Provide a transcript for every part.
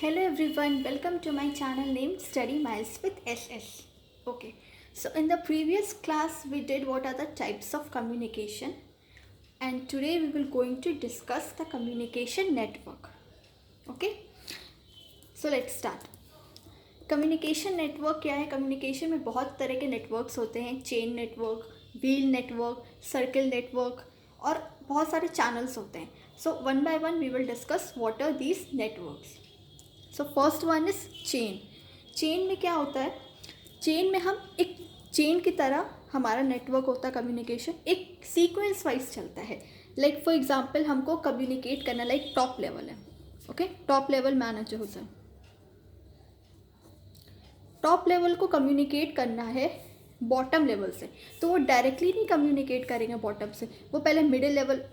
Hello everyone, welcome to my channel named Study Miles with SS. Okay, so in the previous class we did what are the types of communication, and today we will going to discuss the communication network. Okay, so let's start. Communication network क्या है? Communication में बहुत तरह के networks होते हैं, chain network, wheel network, circle network और बहुत सारे चैनल्स होते हैं. So one by one we will discuss what are these networks. So first one is chain. Chain में क्या होता है? चेन में हम एक चेन की तरह हमारा नेटवर्क होता है. कम्युनिकेशन एक सीक्वेंस वाइज चलता है. लाइक फॉर एग्जांपल हमको कम्युनिकेट करना, लाइक टॉप लेवल है. ओके, टॉप लेवल मैनेजर होता है. टॉप लेवल को कम्युनिकेट करना है बॉटम लेवल से, तो वो डायरेक्टली नहीं कम्युनिकेट करेंगे बॉटम से. वो पहले मिडिल लेवल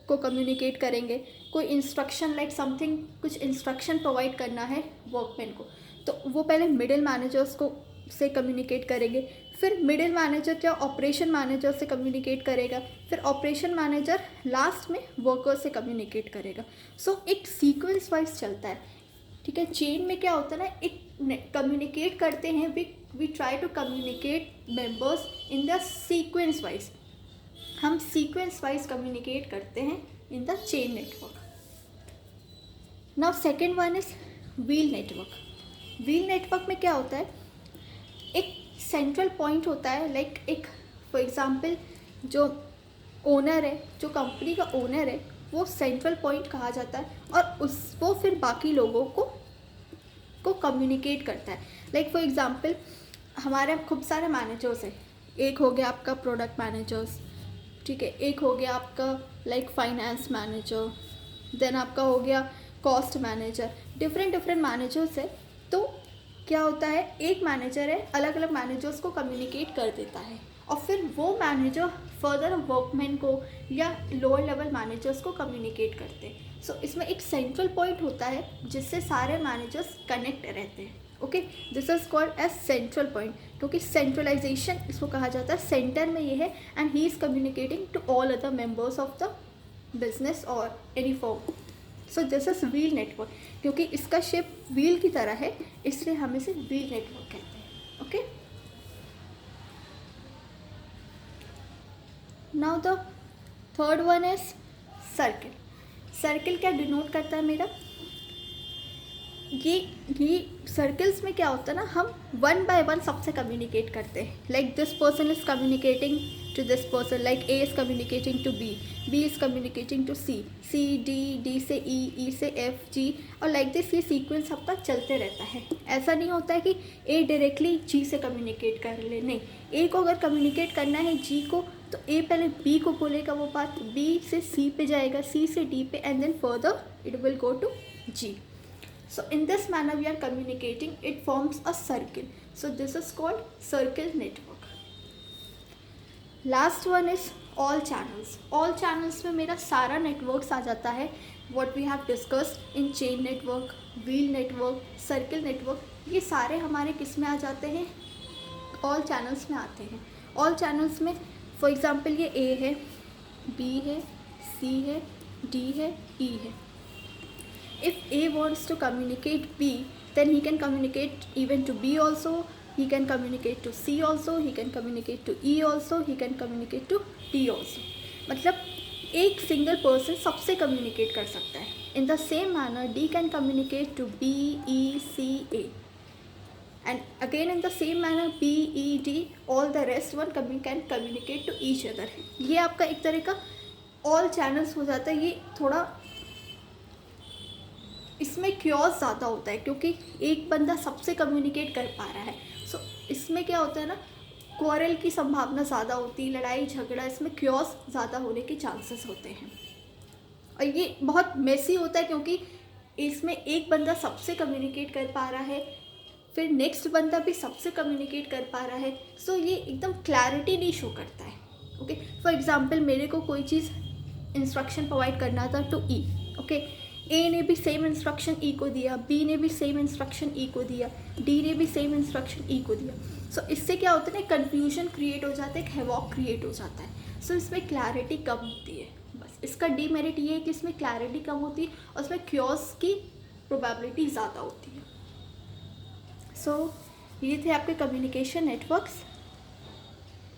को कम्युनिकेट करेंगे. कोई इंस्ट्रक्शन लाइक समथिंग, कुछ इंस्ट्रक्शन प्रोवाइड करना है वर्कमैन को, तो वो पहले मिडिल मैनेजर्स को से कम्युनिकेट करेंगे. फिर मिडिल मैनेजर क्या ऑपरेशन मैनेजर से कम्युनिकेट करेगा. फिर ऑपरेशन मैनेजर लास्ट में वर्कर से कम्युनिकेट करेगा. सो एक सीक्वेंस वाइज चलता है. ठीक है, चेन में क्या होता है ना, एक कम्युनिकेट करते हैं, we try to communicate members in the sequence wise. हम सीक्वेंस वाइज कम्युनिकेट करते हैं in the chain network. Now second one is wheel network. Wheel network में क्या होता है? एक सेंट्रल पॉइंट होता है. लाइक एक फॉर एग्जांपल जो ओनर है, जो कंपनी का ओनर है, वो सेंट्रल पॉइंट कहा जाता है और वो फिर बाकी लोगों को कम्युनिकेट करता है. लाइक फॉर एग्जांपल हमारे खूब सारे मैनेजर्स हैं. एक हो गया आपका प्रोडक्ट मैनेजर्स, ठीक है. एक हो गया आपका लाइक फाइनेंस मैनेजर, देन आपका हो गया कॉस्ट मैनेजर. डिफरेंट मैनेजर्स है. तो क्या होता है, एक मैनेजर है, अलग अलग मैनेजर्स को कम्युनिकेट कर देता है और फिर वो मैनेजर फर्दर वर्कमैन को या लोअर लेवल मैनेजर्स को कम्युनिकेट करते हैं. सो इसमें एक सेंट्रल पॉइंट होता है जिससे सारे मैनेजर्स कनेक्ट रहते हैं. Okay, this is called as central point, क्योंकि सेंट्रलाइजेशन इसको कहा जाता है. सेंटर में ये है and he is communicating to all other members of the business और any form. So this is wheel network. क्योंकि इसका शेप व्हील की तरह है, इसलिए हम इसे व्हील नेटवर्क कहते हैं. Okay, now the third one is circle. Circle क्या डिनोट करता है मेरा? ये सर्कल्स में क्या होता है ना, हम वन बाय वन सबसे कम्युनिकेट करते हैं. Like this person is communicating to this person, like A is communicating to B, B is communicating to C, C D, D से ई, ई से एफ, जी, और लाइक दिस ये सीक्वेंस सबका चलते रहता है. ऐसा नहीं होता है कि ए डायरेक्टली जी से कम्युनिकेट कर ले. नहीं, ए को अगर कम्युनिकेट करना है जी को, तो ए पहले बी को बोलेगा वो बात, बी से सी पे जाएगा, सी से डी पे, and then further it will go to G. So in this manner we are communicating, it forms a circle. So this is called circle network. Last one is all channels. All channels में मेरा सारा networks आ जाता है. What we have discussed in chain network, wheel network, circle network, ये सारे हमारे किस में आ जाते हैं? all channels में आते हैं. all channels में for example ये A है, B है, C है, D है, E है. If A wants to communicate B, then he can communicate even to B also, he can communicate to C also, he can communicate to E also, he can communicate to D also. मतलब एक single person सबसे communicate कर सकता है. In the same manner D can communicate to B, E, C, A, and again in the same manner B, E, D, all the rest one can communicate to each other. ये आपका एक तरह का all channels हो जाता है. ये थोड़ा इसमें क्योस ज़्यादा होता है क्योंकि एक बंदा सबसे कम्युनिकेट कर पा रहा है. सो इसमें क्या होता है ना, क्वारल की संभावना ज़्यादा होती है, लड़ाई झगड़ा, इसमें क्योस ज़्यादा होने के चांसेस होते हैं. और ये बहुत मेसी होता है क्योंकि इसमें एक बंदा सबसे कम्युनिकेट कर पा रहा है, फिर नेक्स्ट बंदा भी सबसे कम्युनिकेट कर पा रहा है. सो ये एकदम क्लैरिटी नहीं शो करता है. ओके, फॉर एग्जाम्पल मेरे को कोई चीज़ इंस्ट्रक्शन प्रोवाइड करना था टू ई. ओके, ए ने भी सेम इंस्ट्रक्शन ई को दिया, बी ने भी सेम इंस्ट्रक्शन ई को दिया, डी ने भी सेम इंस्ट्रक्शन ई को दिया. सो इससे क्या होता है ना, कन्फ्यूजन क्रिएट हो जाता है, एक हैवॉक क्रिएट हो जाता है. सो इसमें क्लैरिटी कम होती है. बस इसका डीमेरिट ये है कि इसमें क्लैरिटी कम होती है और उसमें क्योस की प्रोबेबिलिटी ज़्यादा होती है। सो ये थे आपके communication networks.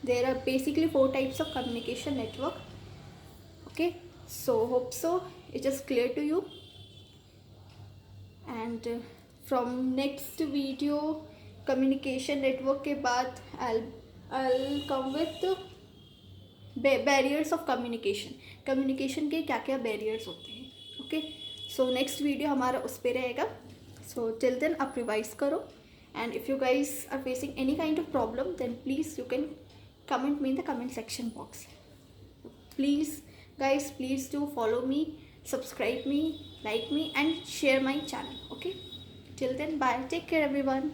There are basically 4 types of communication network. Okay, so hope so it is clear to you, and from next video communication network के बाद I'll come with barriers of communication के क्या क्या बैरियर्स होते हैं। Okay, so next video हमारा उस पर रहेगा। सो टिल देन आप रिवाइज करो, and if you guys are facing any kind of problem then please you can comment me in the comment section box. Please guys, please do follow me, subscribe me, like me, and share my channel. Okay, till then, bye, take care everyone.